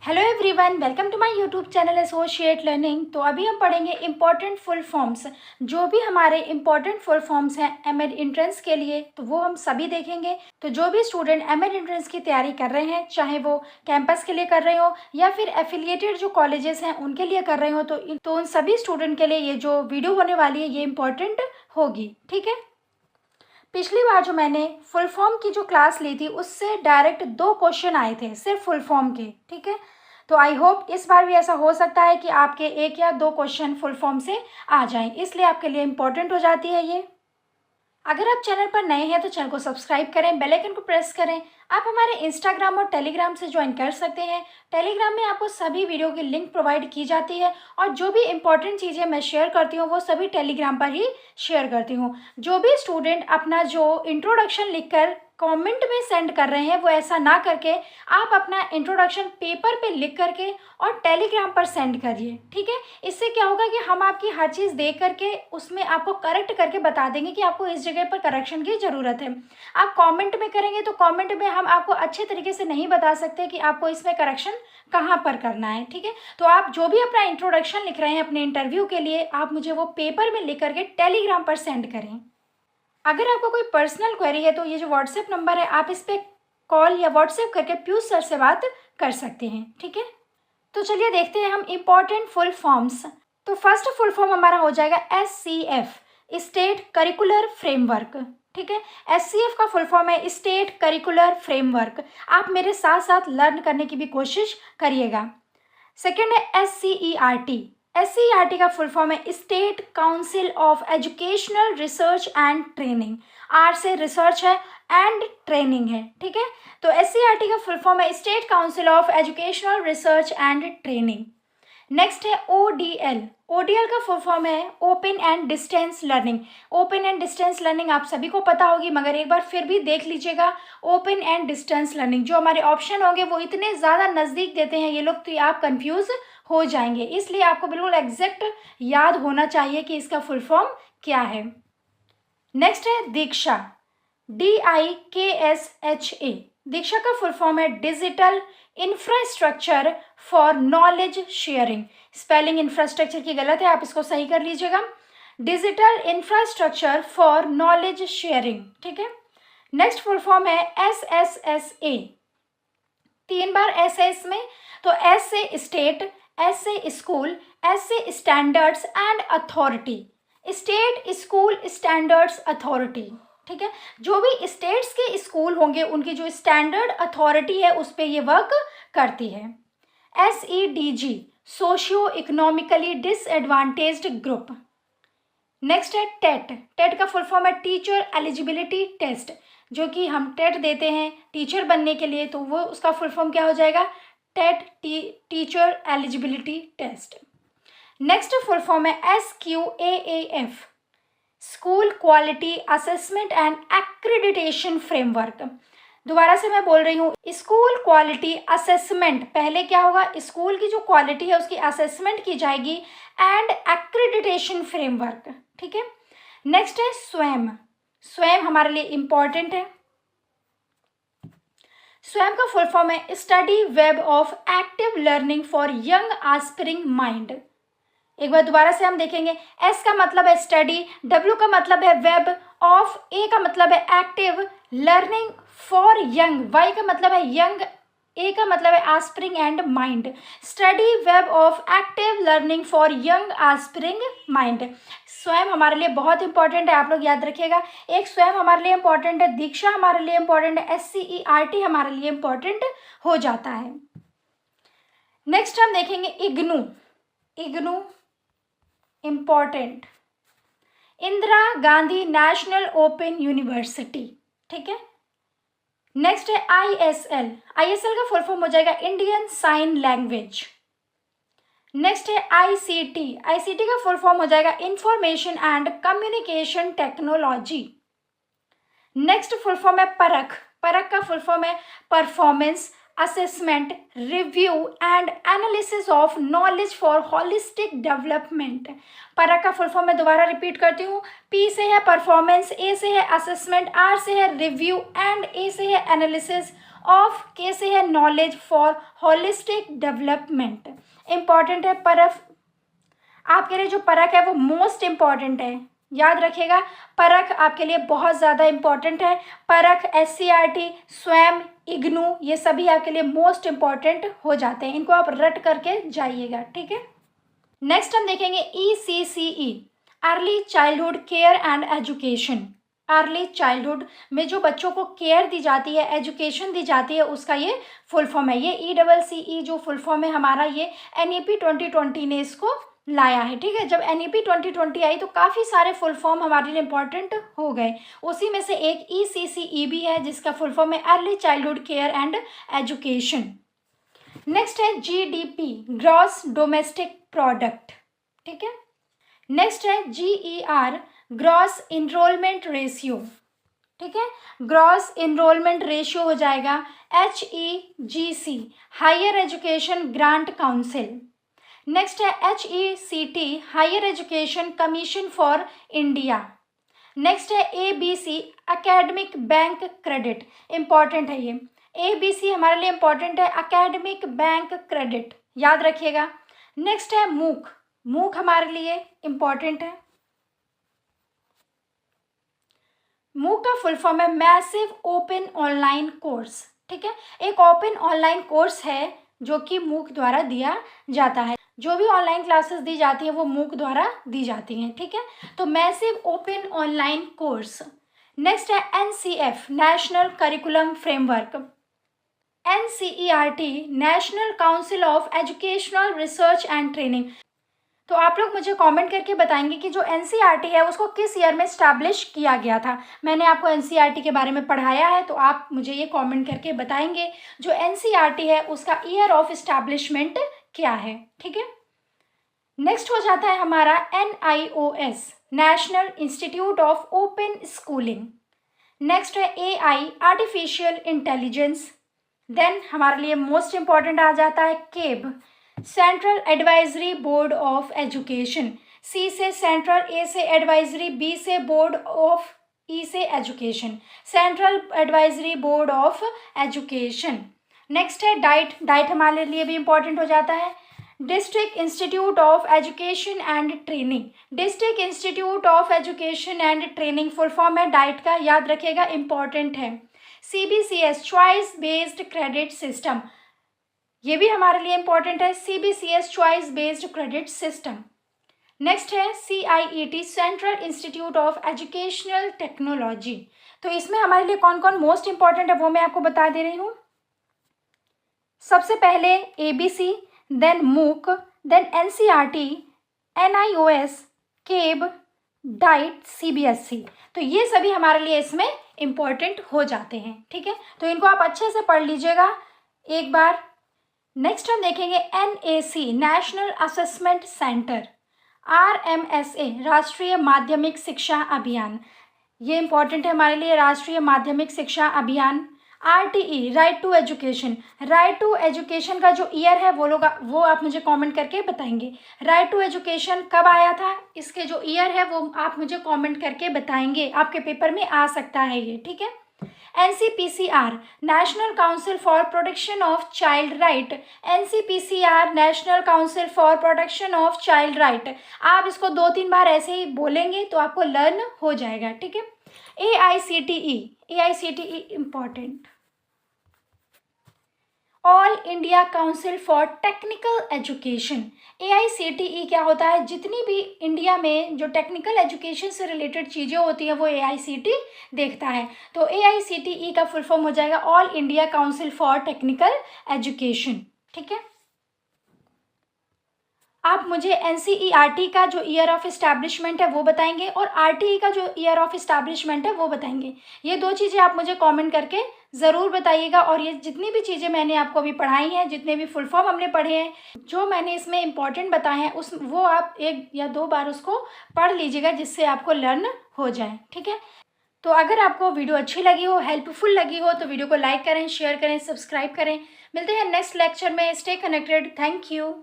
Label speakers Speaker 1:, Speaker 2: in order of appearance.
Speaker 1: Hello everyone, welcome to my YouTube channel associate learning. तो अभी हम पढ़ेंगे इम्पॉर्टेंट फुल फॉर्म्स। जो भी हमारे इम्पॉर्टेंट फुल फॉर्म्स हैं एमएड एंट्रेंस के लिए, तो वो हम सभी देखेंगे। तो जो भी स्टूडेंट एमएड एंट्रेंस की तैयारी कर रहे हैं, चाहे वो कैंपस के लिए कर रहे हो या फिर एफिलिएटेड जो कॉलेजेस हैं उनके लिए कर रहे हो, तो उन सभी स्टूडेंट के लिए ये जो वीडियो होने वाली है ये इम्पॉर्टेंट होगी। ठीक है। पिछली बार जो मैंने फुल फॉर्म की जो क्लास ली थी उससे डायरेक्ट 2 क्वेश्चन आए थे सिर्फ फुल फॉर्म के। ठीक है। तो आई होप इस बार भी ऐसा हो सकता है कि आपके 1 या 2 क्वेश्चन फुल फॉर्म से आ जाएं, इसलिए आपके लिए इम्पोर्टेंट हो जाती है ये। अगर आप चैनल पर नए हैं तो चैनल को सब्सक्राइब करें, बेल आइकन को प्रेस करें। आप हमारे इंस्टाग्राम और टेलीग्राम से ज्वाइन कर सकते हैं। टेलीग्राम में आपको सभी वीडियो की लिंक प्रोवाइड की जाती है और जो भी इंपॉर्टेंट चीज़ें मैं शेयर करती हूँ वो सभी टेलीग्राम पर ही शेयर करती हूँ। जो भी स्टूडेंट अपना जो इंट्रोडक्शन लिखकर कमेंट में सेंड कर रहे हैं वो ऐसा ना करके आप अपना इंट्रोडक्शन पेपर पे लिख करके और टेलीग्राम पर सेंड करिए। ठीक है। इससे क्या होगा कि हम आपकी हर चीज़ देख करके उसमें आपको करेक्ट करके बता देंगे कि आपको इस जगह पर करेक्शन की ज़रूरत है। आप कमेंट में करेंगे तो कमेंट में हम आपको अच्छे तरीके से नहीं बता सकते कि आपको इसमें करेक्शन कहाँ पर करना है। ठीक है। तो आप जो भी अपना इंट्रोडक्शन लिख रहे हैं अपने इंटरव्यू के लिए, आप मुझे वो पेपर में लिख करके टेलीग्राम पर सेंड करें। अगर आपको कोई पर्सनल क्वेरी है तो ये जो व्हाट्सएप नंबर है आप इस पर कॉल या व्हाट्सएप करके पीयूष सर से बात कर सकते हैं। ठीक है। तो चलिए देखते हैं हम इम्पॉर्टेंट फुल फॉर्म्स। तो फर्स्ट फुल फॉर्म हमारा हो जाएगा SCF, स्टेट करिकुलर फ्रेमवर्क। ठीक है। SCF का फुल फॉर्म है स्टेट करिकुलर फ्रेमवर्क। आप मेरे साथ साथ लर्न करने की भी कोशिश करिएगा। सेकेंड है SCERT का फुल फॉर्म है state council of educational research and training. R से रिसर्च है एंड ट्रेनिंग है। ठीक है। तो SCERT का फुल फॉर्म है state council of educational research and training. Next है ODL का फुल फॉर्म है open and distance learning. Open and distance learning आप सभी को पता होगी, मगर एक बार फिर भी देख लीजिएगा। ओपन एंड डिस्टेंस लर्निंग जो हमारे ऑप्शन होंगे वो इतने ज़्यादा नज़दीक देते हैं ये लोग, तो आप कंफ्यूज हो जाएंगे, इसलिए आपको बिल्कुल एग्जैक्ट याद होना चाहिए कि इसका फुल फॉर्म क्या है। नेक्स्ट है दीक्षा, DIKSHA। दीक्षा का फुल फॉर्म है digital infrastructure for knowledge sharing. Spelling infrastructure की गलत है, आप इसको सही कर लीजिएगा। Digital infrastructure for knowledge sharing. ठीक है। नेक्स्ट फुल फॉर्म है SSSA। 3 बार S है इसमें। तो S से स्टेट, S से स्कूल, S से standards and authority. State school standards authority. ठीक है। जो भी स्टेट्स के स्कूल होंगे उनकी जो स्टैंडर्ड अथॉरिटी है उस पर ये वर्क करती है। SEDG, socio economically disadvantaged group. Next है टेट का फुल फॉर्म है टीचर एलिजिबिलिटी टेस्ट। जो कि हम टेट देते हैं टीचर बनने के लिए, तो वो उसका फुल फॉर्म क्या हो जाएगा? TET, teacher eligibility test. Next full form है SQAAF, school quality assessment and accreditation framework. दोबारा से मैं बोल रही हूँ, स्कूल क्वालिटी असेसमेंट, पहले क्या होगा, स्कूल की जो क्वालिटी है उसकी असेसमेंट की जाएगी एंड एक्रेडिटेशन फ्रेमवर्क। ठीक है। नेक्स्ट है स्वयं हमारे लिए इंपॉर्टेंट है। स्वयं का फुल फॉर्म है study web of active learning for young aspiring mind. एक बार दोबारा से हम देखेंगे। S का मतलब है स्टडी, W का मतलब है वेब, ऑफ A का मतलब है active, learning for young, Y का मतलब है यंग, A का मतलब है aspiring and mind. Study web of active learning for young aspiring mind. Swayam हमारे लिए बहुत इंपॉर्टेंट है, आप लोग याद रखिएगा। एक स्वयं हमारे लिए इंपॉर्टेंट है, दीक्षा हमारे लिए इंपॉर्टेंट है, SCERT हमारे लिए इंपॉर्टेंट हो जाता है। नेक्स्ट हम देखेंगे IGNOU important, Indira Gandhi national open university. ठीक है। नेक्स्ट है ISL का फुल फॉर्म हो जाएगा इंडियन साइन लैंग्वेज। नेक्स्ट है ICT का फुल फॉर्म हो जाएगा information and communication technology. Next full form है परख का फुल फॉर्म है performance assessment review and analysis of knowledge for holistic development. परख का फुल फॉर्म मैं दोबारा रिपीट करती हूँ। P से है परफॉर्मेंस, A से है असेसमेंट, R से है रिव्यू एंड A से है एनालिसिस ऑफ के से है knowledge for holistic development. Important है परख, आपके लिए जो परख है वो मोस्ट इम्पॉर्टेंट है, याद रखिएगा। परख आपके लिए बहुत ज़्यादा इम्पॉर्टेंट है। परख, SCERT, स्वयं, इग्नू, ये सभी आपके लिए मोस्ट इम्पॉर्टेंट हो जाते हैं। इनको आप रट करके जाइएगा, ठीक है। नेक्स्ट हम देखेंगे ECCE, early childhood care and education. Early childhood में जो बच्चों को केयर दी जाती है, एजुकेशन दी जाती है, उसका ये फुल फॉर्म है। ये ECCE जो फुल फॉर्म है हमारा, ये NEP 2020 ने इसको लाया है, ठीक है। जब NEP 2020 आई तो काफ़ी सारे फुल फॉर्म हमारे लिए इम्पॉर्टेंट हो गए। उसी में से एक ECCE भी है जिसका फुल फॉर्म है early childhood care and education. Next है GDP, ग्रॉस डोमेस्टिक प्रोडक्ट, ठीक है। नेक्स्ट है GER, ग्रॉस इनरोलमेंट रेशियो, ठीक है। ग्रॉस इनरोलमेंट रेशियो हो जाएगा HEGC, higher education grant council. Next है HECT, higher education commission for India. Next है ABC, academic bank credit, important है ये। ABC हमारे लिए इम्पॉर्टेंट है, एकेडमिक बैंक क्रेडिट, याद रखिएगा। नेक्स्ट है मूक, मूक हमारे लिए इम्पॉर्टेंट है। मूक का फुल फॉर्म है मैसिव ओपन ऑनलाइन कोर्स, ठीक है। एक ओपन ऑनलाइन कोर्स है जो कि मूक द्वारा दिया जाता है। जो भी ऑनलाइन क्लासेस दी जाती है वो मूक द्वारा दी जाती हैं, ठीक है। तो massive open online course. Next है NCF, national curriculum framework. NCERT, national council of educational research and training. तो आप लोग मुझे कमेंट करके बताएंगे कि जो NCERT है उसको किस ईयर में स्टैब्लिश किया गया था। मैंने आपको NCERT के बारे में पढ़ाया है, तो आप मुझे ये कमेंट करके बताएंगे जो NCERT है उसका ईयर ऑफ इस्टेब्लिशमेंट क्या है, ठीक है। नेक्स्ट हो जाता है हमारा NIOS, national institute of open schooling. Next है AI, आर्टिफिशियल इंटेलिजेंस। देन हमारे लिए मोस्ट इम्पॉर्टेंट आ जाता है CABE, central advisory board of education. C से सेंट्रल, A से एडवाइजरी, B से बोर्ड ऑफ, E से education, central advisory board of education. Next है डाइट, डाइट हमारे लिए भी इम्पॉर्टेंट हो जाता है। District institute of education and training, district institute of education and training full form है डाइट का, याद रखिएगा, इम्पॉर्टेंट है। CBCS, choice based credit system, ये भी हमारे लिए इम्पॉर्टेंट है। CBCS, choice based credit system. Next है CIET, central institute of educational technology. तो इसमें हमारे लिए कौन कौन मोस्ट इम्पॉर्टेंट है वो मैं आपको बता दे रही हूँ। सबसे पहले ABC, then MOOC, then NCERT, NIOS, CABE, DIET, CBSE। तो ये सभी हमारे लिए इसमें इम्पॉर्टेंट हो जाते हैं, ठीक है। तो इनको आप अच्छे से पढ़ लीजिएगा एक बार। नेक्स्ट हम देखेंगे NAC, national assessment centre. RMSA, राष्ट्रीय माध्यमिक शिक्षा अभियान, ये इम्पॉर्टेंट है हमारे लिए, राष्ट्रीय माध्यमिक शिक्षा अभियान। RTE, right to education, right to education का जो ईयर है वो आप मुझे कमेंट करके बताएंगे। राइट टू एजुकेशन कब आया था, इसके जो ईयर है वो आप मुझे कमेंट करके बताएंगे, आपके पेपर में आ सकता है ये, ठीक है। NCPCR, national council for protection of child right. NCPCR, national council for protection of child right. आप इसको 2-3 बार ऐसे ही बोलेंगे तो आपको लर्न हो जाएगा, ठीक है। AICTE, AICTE important, all India council for technical education. AICTE क्या होता है, जितनी भी इंडिया में जो टेक्निकल एजुकेशन से रिलेटेड चीज़ें होती हैं वो AICTE देखता है। तो AICTE का फुल फॉर्म हो जाएगा all India council for technical education, ठीक है। आप मुझे NCERT का जो ईयर ऑफ इस्टेब्लिशमेंट है वो बताएंगे और RTE का जो ईयर ऑफ इस्टेब्लिशमेंट है वो बताएंगे। ये 2 चीज़ें आप मुझे कमेंट करके ज़रूर बताइएगा। और ये जितनी भी चीज़ें मैंने आपको अभी पढ़ाई हैं, जितने भी फुल फॉर्म हमने पढ़े हैं, जो मैंने इसमें इम्पॉर्टेंट बताए हैं वो आप 1 या 2 बार उसको पढ़ लीजिएगा जिससे आपको लर्न हो जाए, ठीक है। तो अगर आपको वीडियो अच्छी लगी हो, हेल्पफुल लगी हो तो वीडियो को लाइक करें, शेयर करें, सब्सक्राइब करें। मिलते हैं नेक्स्ट लेक्चर में। Stay connected. Thank you.